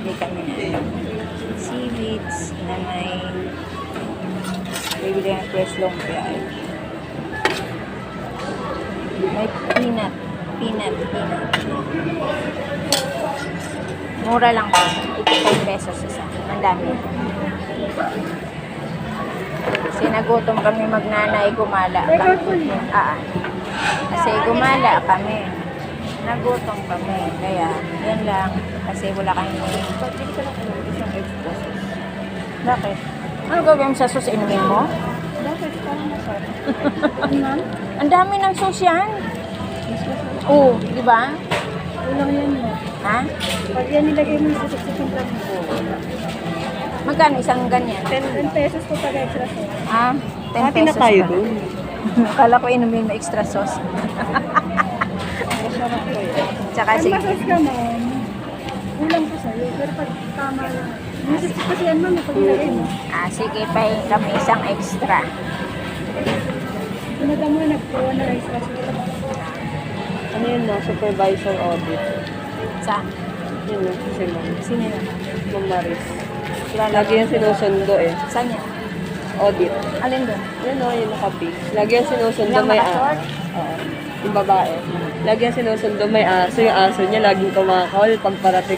bibili kami na seaweeds na may bibili ng fresh lumpia. May peanut. Mura lang po. 85 pesos isa. Ang dami. Kasi nagutom kami magnanay, gumala kami. Kasi gumala kami. Nagutom kami. Kaya, yan lang. Kasi wala kami pagpili ka lang isang extra sauce. Bakit? Ano gagawin sa sauce? Inumin mo? Bakit? Parang masarap. Ang dami ng sauce yan. Oo, di ba? Ulang yan mo. Ha? Pag yan nilagay mo sa siksik lang mo. Magkano isang ganyan? 10 pesos po pag extra sauce. 10 pesos tayo pa. dun. Kala ko inumin mo extra sauce. Masarap po yan. Tsaka Pag sige. masas ka man, ulang po sa'yo. Pero pag tama lang. Yung siksik kasi yan ma'am, pag nilagay mo. Sige pa kami isang extra. Pinagam mo, nagkuha na extra sauce. Ano yun no? Supervisor audit. Saan? Yun no? Si Ma'am. Sino naman? Ma'am Maris. Lagi yan sinusundo eh. Saan yan? Audit. Alin doon? Yun no? Yung nakapi. Lagi yan sinusundo Yung may naka-short? Oo. Yung babae. Lagi yan sinusundo may aso. Yung aso niya laging kumakawal pag parating.